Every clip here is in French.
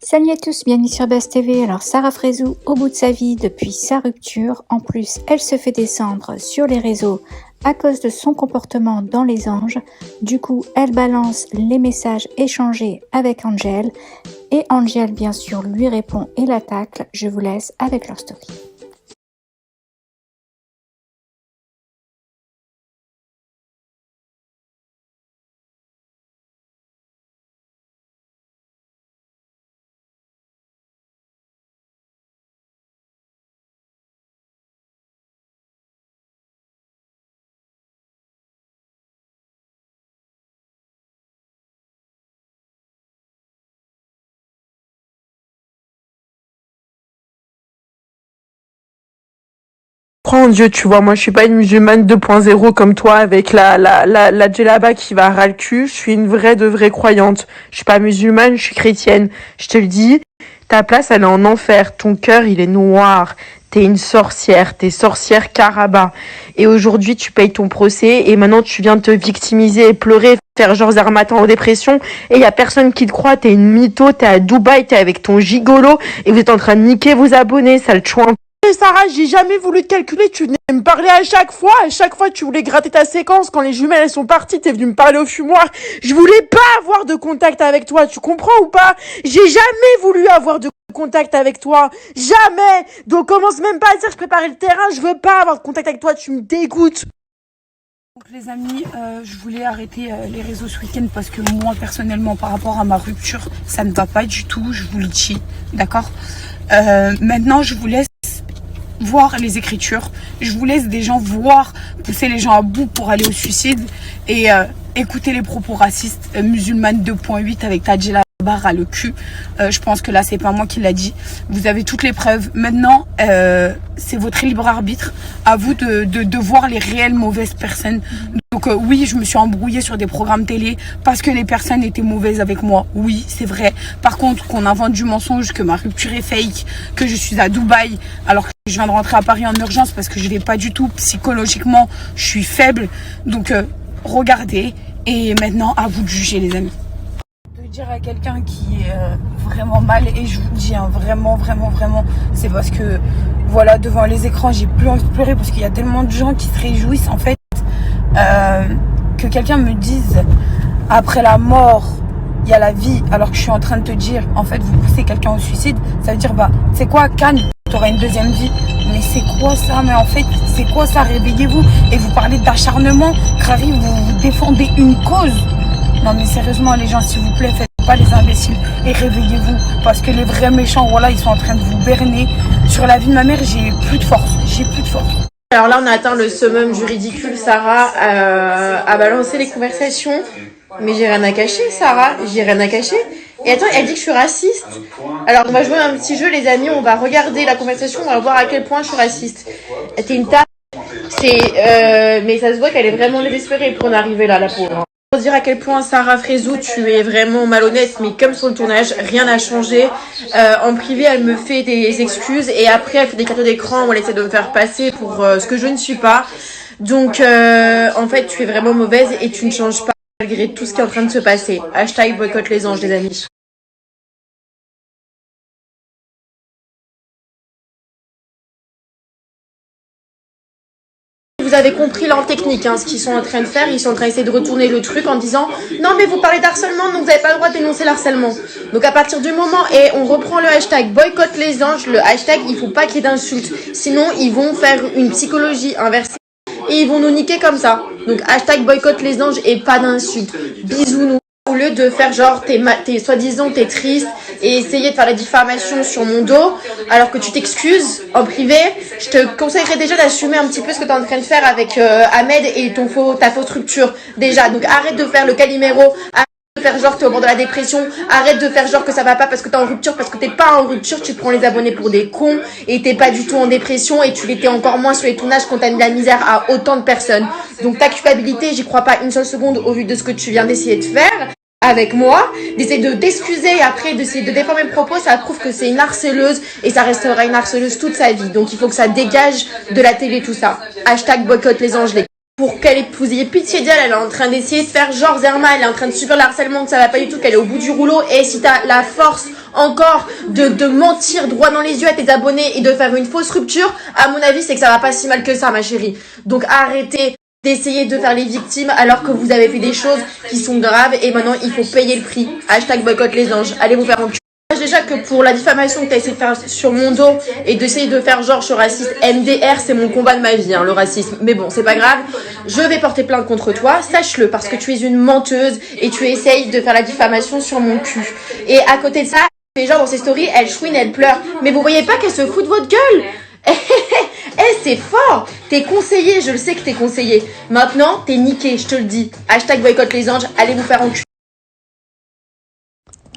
Salut à tous, bienvenue sur Buzz TV. Alors Sarah Frézou, au bout de sa vie depuis sa rupture, en plus elle se fait descendre sur les réseaux à cause de son comportement dans Les Anges. Du coup elle balance les messages échangés avec Angel et Angel bien sûr lui répond et l'attaque. Je vous laisse avec leur story. Crois en Dieu, tu vois, moi je suis pas une musulmane 2.0 comme toi avec la djellaba qui va ras le cul. Je suis une vraie de vraie croyante. Je suis pas musulmane, je suis chrétienne. Je te le dis, ta place elle est en enfer. Ton cœur il est noir. T'es une sorcière, t'es sorcière Karaba. Et aujourd'hui tu payes ton procès et maintenant tu viens te victimiser et pleurer, faire genre Zermatan en dépression et y a personne qui te croit. T'es une mytho, t'es à Dubaï, t'es avec ton gigolo et vous êtes en train de niquer vos abonnés, sale chouin. Sarah, j'ai jamais voulu te calculer, tu venais me parler à chaque fois tu voulais gratter ta séquence, quand les jumelles elles sont parties, t'es venu me parler au fumoir, je voulais pas avoir de contact avec toi, tu comprends ou pas? J'ai jamais voulu avoir de contact avec toi, jamais, donc commence même pas à dire que je préparais le terrain, je veux pas avoir de contact avec toi, tu me dégoûtes. Donc les amis, je voulais arrêter les réseaux ce week-end parce que moi personnellement par rapport à ma rupture, ça ne va pas du tout, je vous le dis, d'accord? Maintenant je vous laisse voir les écritures, je vous laisse des gens voir, pousser les gens à bout pour aller au suicide et écouter les propos racistes, musulmane 2.8 avec Tadjela barre à le cul. Je pense que là c'est pas moi qui l'a dit, vous avez toutes les preuves. Maintenant c'est votre libre arbitre, à vous de voir les réelles mauvaises personnes. Donc oui, je me suis embrouillée sur des programmes télé parce que les personnes étaient mauvaises avec moi, oui c'est vrai. Par contre qu'on invente du mensonge, que ma rupture est fake, que je suis à Dubaï alors que je viens de rentrer à Paris en urgence parce que je vais pas du tout psychologiquement, je suis faible. Donc regardez et maintenant à vous de juger les amis. Dire à quelqu'un qui est vraiment mal, et je vous dis hein, vraiment c'est parce que voilà, devant les écrans j'ai plus envie de pleurer parce qu'il y a tellement de gens qui se réjouissent en fait, que quelqu'un me dise après la mort il y a la vie, alors que je suis en train de te dire en fait vous poussez quelqu'un au suicide, ça veut dire bah c'est quoi, calme, t'auras une deuxième vie. Mais c'est quoi ça? Mais en fait c'est quoi ça? Réveillez-vous. Et vous parlez d'acharnement, Crary, vous défendez une cause. Non mais sérieusement les gens, s'il vous plaît, faites pas les imbéciles et réveillez-vous, parce que les vrais méchants, voilà, ils sont en train de vous berner. Sur la vie de ma mère, j'ai plus de force, Alors là on a atteint le summum du ridicule. Sarah a balancé les conversations, mais j'ai rien à cacher Sarah, j'ai rien à cacher. Et attends, elle dit que je suis raciste. Alors on va jouer un petit jeu les amis, on va regarder la conversation, on va voir à quel point je suis raciste. T'es une tarte, mais ça se voit qu'elle est vraiment désespérée pour en arriver là, la pauvre. Pour dire à quel point Sarah Frézou, tu es vraiment malhonnête, mais comme sur le tournage, rien n'a changé. En privé, elle me fait des excuses et après, elle fait des captures d'écran où elle essaie de me faire passer pour ce que je ne suis pas. Donc, en fait, tu es vraiment mauvaise et tu ne changes pas malgré tout ce qui est en train de se passer. Hashtag boycott les anges, les amis. Vous avez compris leur technique, hein, ce qu'ils sont en train de faire. Ils sont en train d'essayer de retourner le truc en disant non mais vous parlez d'harcèlement, donc vous n'avez pas le droit de dénoncer l'harcèlement. Donc à partir du moment, et on reprend le hashtag boycott les anges, le hashtag il faut pas qu'il y ait d'insultes, sinon ils vont faire une psychologie inversée et ils vont nous niquer comme ça. Donc hashtag boycott les anges et pas d'insultes. Bisous. Au lieu de faire genre t'es soi-disant t'es triste et essayer de faire la diffamation sur mon dos alors que tu t'excuses en privé, je te conseillerais déjà d'assumer un petit peu ce que tu es en train de faire avec Ahmed et ta fausse rupture déjà. Donc arrête de faire le Calimero, arrête de faire genre t'es au bord de la dépression, arrête de faire genre que ça va pas parce que t'es en rupture, parce que t'es pas en rupture, tu te prends les abonnés pour des cons et t'es pas du tout en dépression et tu l'étais encore moins sur les tournages quand t'as mis la misère à autant de personnes. Donc ta culpabilité, j'y crois pas une seule seconde au vu de ce que tu viens d'essayer de faire avec moi, d'essayer de t'excuser et après d'essayer de déformer mes propos, ça prouve que c'est une harceleuse et ça restera une harceleuse toute sa vie. Donc il faut que ça dégage de la télé tout ça. Hashtag boycott les anges. pour qu'elle vous ayez pitié d'elle, elle est en train d'essayer de faire genre Zerma, elle est en train de subir le harcèlement, que ça va pas du tout, qu'elle est au bout du rouleau, et si t'as la force encore de mentir droit dans les yeux à tes abonnés et de faire une fausse rupture, à mon avis, c'est que ça va pas si mal que ça, ma chérie. Donc arrêtez d'essayer de faire les victimes alors que vous avez fait des choses qui sont graves et maintenant il faut payer le prix. Hashtag boycott les anges, allez vous faire enculer. Déjà que pour la diffamation que tu as essayé de faire sur mon dos et d'essayer de faire genre je suis raciste, MDR c'est mon combat de ma vie, hein, le racisme. Mais bon, c'est pas grave, je vais porter plainte contre toi, sache-le, parce que tu es une menteuse et tu essayes de faire la diffamation sur mon cul. Et à côté de ça, les gens dans ses stories, elle chouine, elle pleure. Mais vous voyez pas qu'elle se fout de votre gueule? C'est fort. T'es conseillé, je le sais que t'es conseillé. Maintenant, t'es niqué, je te le dis. Hashtag boycott les anges, allez vous faire enculer.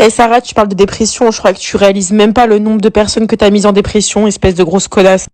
Eh Sarah, tu parles de dépression, je crois que tu réalises même pas le nombre de personnes que t'as mises en dépression, espèce de grosse connasse.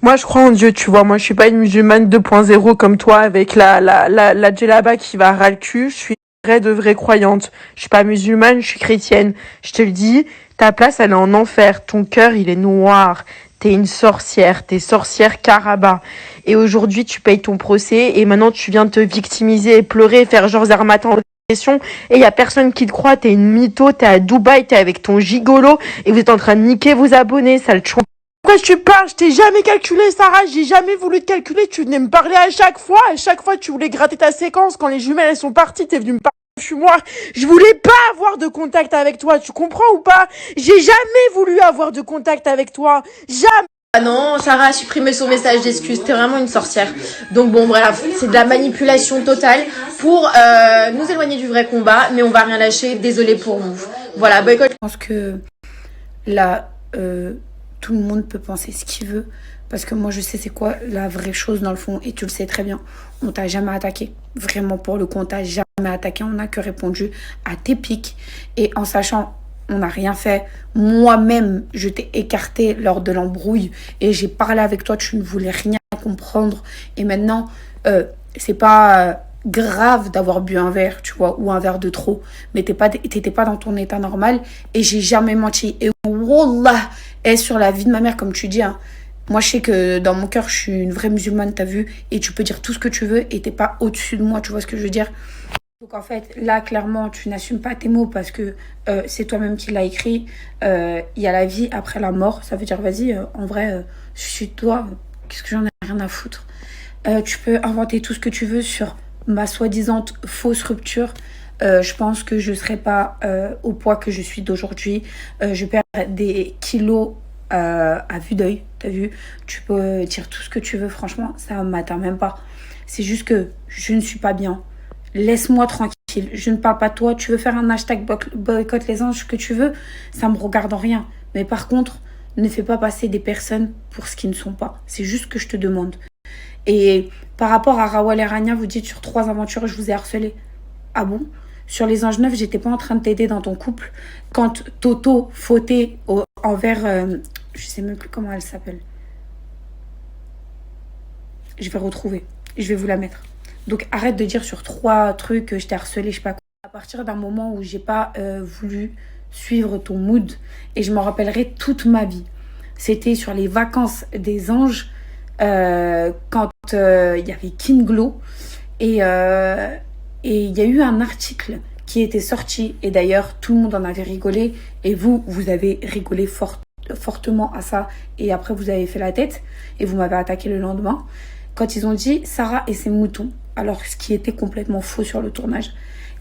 Moi, je crois en Dieu, tu vois. Moi, je suis pas une musulmane 2.0 comme toi avec la djellaba qui va ras le cul. Je suis de vraie croyante. Je suis pas musulmane, je suis chrétienne. Je te le dis, ta place, elle est en enfer. Ton cœur, il est noir. T'es une sorcière. T'es sorcière Karaba. Et aujourd'hui, tu payes ton procès et maintenant, tu viens te victimiser et pleurer, faire genre Zarmatan en dépression. Et y a personne qui te croit. T'es une mytho. T'es à Dubaï. T'es avec ton gigolo et vous êtes en train de niquer vos abonnés. Sale chou. Pourquoi tu parles? Je t'ai jamais calculé, Sarah. J'ai jamais voulu te calculer. Tu venais me parler à chaque fois. À chaque fois, tu voulais gratter ta séquence. Quand les jumelles, elles sont parties, t'es venu me parler. Moi, je voulais pas avoir de contact avec toi. Tu comprends ou pas? J'ai jamais voulu avoir de contact avec toi. Jamais. Ah non, Sarah a supprimé son message d'excuse. T'es vraiment une sorcière. Donc bon, bref, c'est de la manipulation totale pour nous éloigner du vrai combat. Mais on va rien lâcher. Désolée pour vous. Voilà, boycott. Je pense que là, tout le monde peut penser ce qu'il veut. Parce que moi, je sais c'est quoi la vraie chose dans le fond. Et tu le sais très bien. On t'a jamais attaqué. Vraiment, pour le coup, on t'a jamais attaqué. On n'a que répondu à tes pics. Et en sachant, on n'a rien fait. Moi-même, je t'ai écarté lors de l'embrouille. Et j'ai parlé avec toi. Tu ne voulais rien comprendre. Et maintenant, c'est pas grave d'avoir bu un verre, tu vois, ou un verre de trop. Mais t'étais pas dans ton état normal. Et j'ai jamais menti. Et wallah, et sur la vie de ma mère, comme tu dis, hein, moi, je sais que dans mon cœur, je suis une vraie musulmane, t'as vu. Et tu peux dire tout ce que tu veux et t'es pas au-dessus de moi, tu vois ce que je veux dire. Donc, en fait, là, clairement, tu n'assumes pas tes mots parce que c'est toi-même qui l'as écrit. Il y a la vie après la mort. Ça veut dire, vas-y, en vrai, je suis toi. Qu'est-ce que j'en ai rien à foutre. Tu peux inventer tout ce que tu veux sur ma soi-disant fausse rupture. Je pense que je ne serai pas au poids que je suis d'aujourd'hui. Je perds des kilos à vue d'œil, t'as vu. Tu peux dire tout ce que tu veux, franchement, ça m'atteint même pas. C'est juste que je ne suis pas bien. Laisse-moi tranquille. Je ne parle pas de toi. Tu veux faire un hashtag boycott les anges que tu veux, ça me regarde en rien. Mais par contre, ne fais pas passer des personnes pour ce qu'ils ne sont pas. C'est juste ce que je te demande. Et par rapport à Rawal et Rania, vous dites sur 3 aventures, je vous ai harcelé. Ah bon? Sur les anges neufs, j'étais pas en train de t'aider dans ton couple. Quand Toto fautait envers... je sais même plus comment elle s'appelle. Je vais retrouver. Je vais vous la mettre. Donc arrête de dire sur 3 trucs je t'ai harcelé, je sais pas quoi. À partir d'un moment où j'ai pas voulu suivre ton mood, et je m'en rappellerai toute ma vie. C'était sur les vacances des anges, quand il y avait King Glow. Et il y a eu un article qui était sorti. Et d'ailleurs, tout le monde en avait rigolé. Et vous avez rigolé fortement à ça. Et après, vous avez fait la tête. Et vous m'avez attaqué le lendemain. Quand ils ont dit Sarah et ses moutons. Alors, ce qui était complètement faux sur le tournage.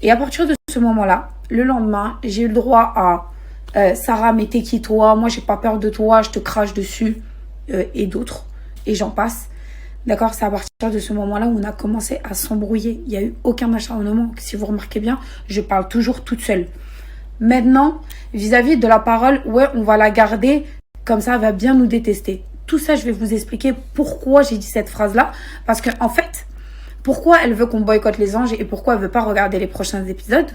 Et à partir de ce moment-là, le lendemain, j'ai eu le droit à Sarah, mais t'es qui toi? Moi, j'ai pas peur de toi. Je te crache dessus. Et d'autres. Et j'en passe. D'accord, c'est à partir de ce moment-là où on a commencé à s'embrouiller. Il n'y a eu aucun acharnement. Si vous remarquez bien, je parle toujours toute seule. Maintenant, vis-à-vis de la parole, ouais, on va la garder. Comme ça, elle va bien nous détester. Tout ça, je vais vous expliquer pourquoi j'ai dit cette phrase-là. Parce que en fait, pourquoi elle veut qu'on boycotte les anges et pourquoi elle veut pas regarder les prochains épisodes.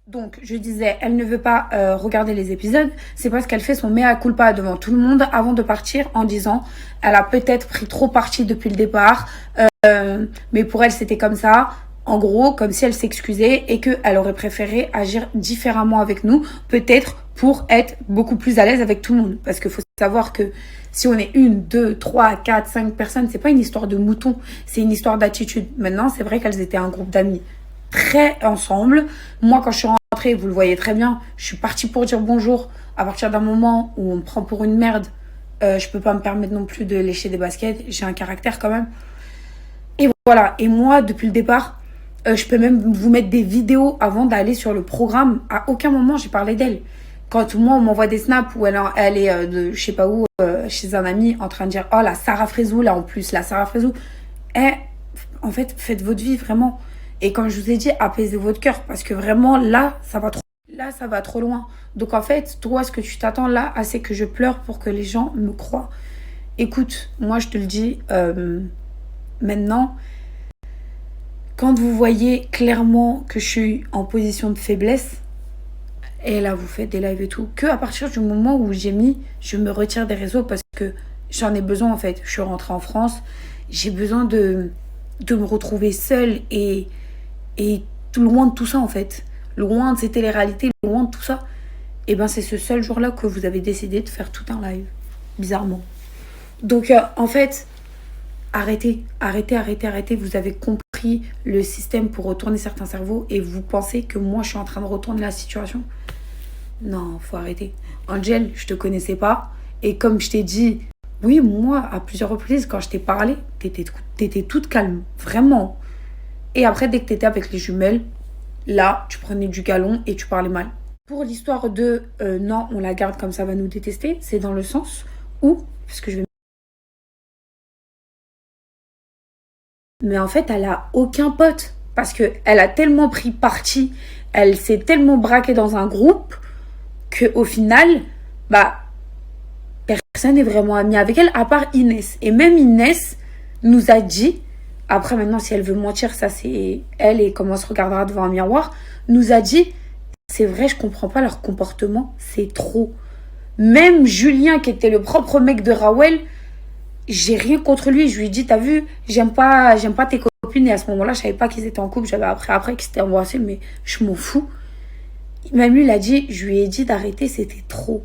Donc, je disais, elle ne veut pas regarder les épisodes. C'est parce qu'elle fait son mea culpa devant tout le monde avant de partir en disant elle a peut-être pris trop parti depuis le départ, mais pour elle, c'était comme ça. En gros, comme si elle s'excusait et qu'elle aurait préféré agir différemment avec nous. Peut-être pour être beaucoup plus à l'aise avec tout le monde. Parce qu'il faut savoir que si on est 1, 2, 3, 4, 5 personnes, c'est pas une histoire de mouton, c'est une histoire d'attitude. Maintenant, c'est vrai qu'elles étaient un groupe d'amis très ensemble. Moi, quand je suis rentrée, vous le voyez très bien, je suis partie pour dire bonjour. À partir d'un moment où on me prend pour une merde, je peux pas me permettre non plus de lécher des baskets. J'ai un caractère quand même. Et voilà. Et moi, depuis le départ, je peux même vous mettre des vidéos avant d'aller sur le programme. À aucun moment, j'ai parlé d'elle. Quand moi, on m'envoie des snaps où elle est de je sais pas où, chez un ami, en train de dire « Oh, la Sarah Frézou, là, en plus, la Sarah Frézou. » En fait, faites votre vie, vraiment. Et comme je vous ai dit, apaisez votre cœur. Parce que vraiment, là, ça va trop loin. Donc, en fait, toi, ce que tu t'attends là, c'est que je pleure pour que les gens me croient. Écoute, moi, je te le dis, maintenant, quand vous voyez clairement que je suis en position de faiblesse, et là, vous faites des lives et tout, que à partir du moment où j'ai mis, je me retire des réseaux parce que j'en ai besoin, en fait. Je suis rentrée en France, j'ai besoin de me retrouver seule et loin de tout ça, en fait. Loin de ces téléréalités, loin de tout ça. Et ben, c'est ce seul jour-là que vous avez décidé de faire tout un live. Bizarrement. Donc, en fait, arrêtez. Vous avez compris le système pour retourner certains cerveaux et vous pensez que moi, je suis en train de retourner la situation. Non, faut arrêter. Angel, je te connaissais pas. Et comme je t'ai dit, oui, moi, à plusieurs reprises, quand je t'ai parlé, t'étais toute calme. Vraiment. Et après, dès que t'étais avec les jumelles, là, tu prenais du galon et tu parlais mal. Pour l'histoire de non, on la garde comme ça va nous détester, c'est dans le sens où, parce que je vais... Mais en fait, elle a aucun pote. Parce qu'elle a tellement pris parti, elle s'est tellement braquée dans un groupe, qu'au final, bah, personne n'est vraiment ami avec elle, à part Inès. Et même Inès nous a dit, après maintenant, si elle veut mentir, ça c'est elle et comment elle se regardera devant un miroir, nous a dit, c'est vrai, je comprends pas leur comportement, c'est trop. Même Julien, qui était le propre mec de Rawel, j'ai rien contre lui. Je lui ai dit, t'as vu, j'aime pas tes copines. Et à ce moment-là, je savais pas qu'ils étaient en couple. J'avais après qu'ils s'étaient embrassés, mais je m'en fous. Même lui, il a dit, je lui ai dit d'arrêter, c'était trop.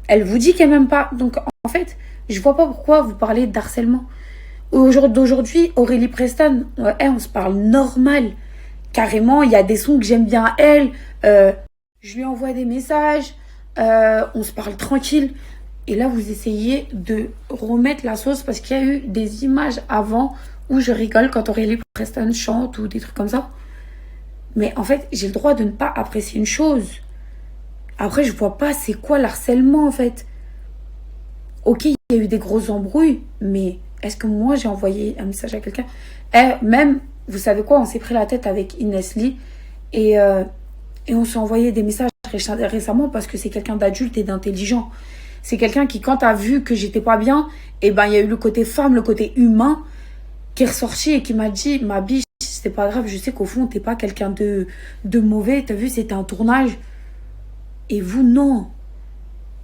Elle vous dit qu'elle m'aime pas. Donc, en fait, je vois pas pourquoi vous parlez d'harcèlement. D'aujourd'hui, Aurélie Preston, on se parle normal. Carrément, il y a des sons que j'aime bien à elle. Je lui envoie des messages. On se parle tranquille. Et là, vous essayez de remettre la sauce parce qu'il y a eu des images avant où je rigole quand Aurélie Preston chante ou des trucs comme ça. Mais en fait, j'ai le droit de ne pas apprécier une chose. Après, je vois pas c'est quoi l'harcèlement, en fait. Ok, il y a eu des grosses embrouilles, mais est-ce que moi, j'ai envoyé un message à quelqu'un? Même, vous savez quoi, on s'est pris la tête avec Inès Lee et on s'est envoyé des messages récemment parce que c'est quelqu'un d'adulte et d'intelligent. C'est quelqu'un qui, quand a vu que j'étais pas bien, et ben, il y a eu le côté femme, le côté humain qui est ressorti et qui m'a dit, ma biche, c'est pas grave, je sais qu'au fond, t'es pas quelqu'un de mauvais, t'as vu, c'était un tournage. Et vous, non.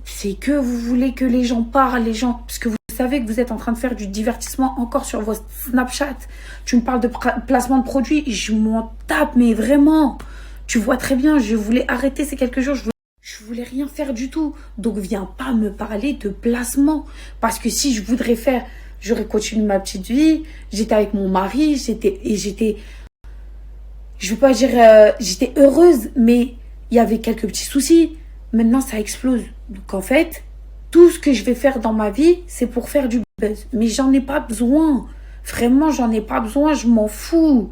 C'est que vous voulez que les gens parlent, parce que vous savez que vous êtes en train de faire du divertissement encore sur vos Snapchat. Tu me parles de placement de produits, je m'en tape, mais vraiment. Tu vois très bien, je voulais arrêter ces quelques jours, je voulais rien faire du tout. Donc, viens pas me parler de placement. Parce que si je voudrais faire, j'aurais continué ma petite vie. J'étais avec mon mari, j'étais, je veux pas dire, j'étais heureuse, mais il y avait quelques petits soucis. Maintenant, ça explose. Donc, en fait, tout ce que je vais faire dans ma vie, c'est pour faire du buzz. Mais j'en ai pas besoin. Vraiment, j'en ai pas besoin. Je m'en fous.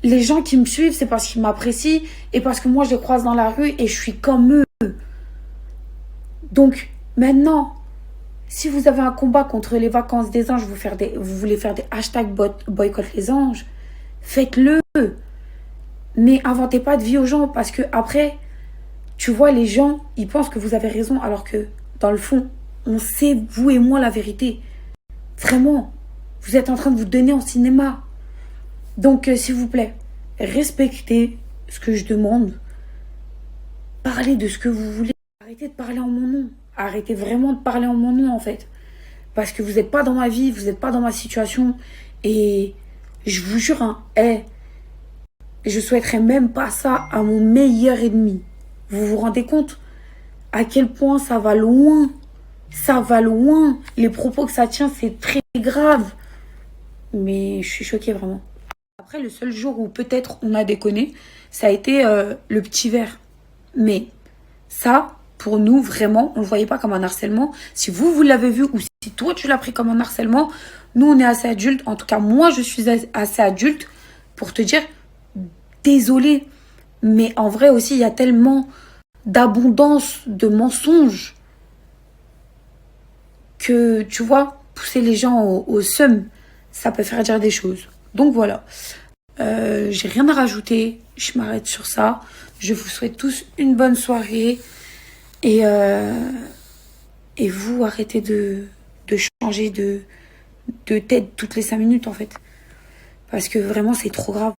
Les gens qui me suivent, c'est parce qu'ils m'apprécient et parce que moi, je les croise dans la rue et je suis comme eux. Donc, maintenant, si vous avez un combat contre les vacances des anges, vous voulez faire des hashtags boycott les anges, faites-le. Mais inventez pas de vie aux gens parce que après, tu vois, les gens, ils pensent que vous avez raison alors que, dans le fond, on sait, vous et moi, la vérité. Vraiment, vous êtes en train de vous donner en cinéma. Donc, s'il vous plaît, respectez ce que je demande. Parlez de ce que vous voulez. Arrêtez de parler en mon nom. Arrêtez vraiment de parler en mon nom, en fait. Parce que vous n'êtes pas dans ma vie, vous n'êtes pas dans ma situation. Et je vous jure, hein, je souhaiterais même pas ça à mon meilleur ennemi. Vous vous rendez compte? à quel point ça va loin. Ça va loin. Les propos que ça tient, c'est très grave. Mais je suis choquée vraiment. Après, le seul jour où peut-être on a déconné, ça a été le petit verre. Mais ça, pour nous, vraiment, on ne le voyait pas comme un harcèlement. Si vous, vous l'avez vu ou si toi, tu l'as pris comme un harcèlement, nous, on est assez adultes. En tout cas, moi, je suis assez adulte pour te dire, désolé. Mais en vrai aussi, il y a tellement d'abondance de mensonges que, tu vois, pousser les gens au seum, ça peut faire dire des choses. Donc voilà. J'ai rien à rajouter. Je m'arrête sur ça. Je vous souhaite tous une bonne soirée. Et vous, arrêtez de changer de tête toutes les 5 minutes, en fait. Parce que vraiment, c'est trop grave.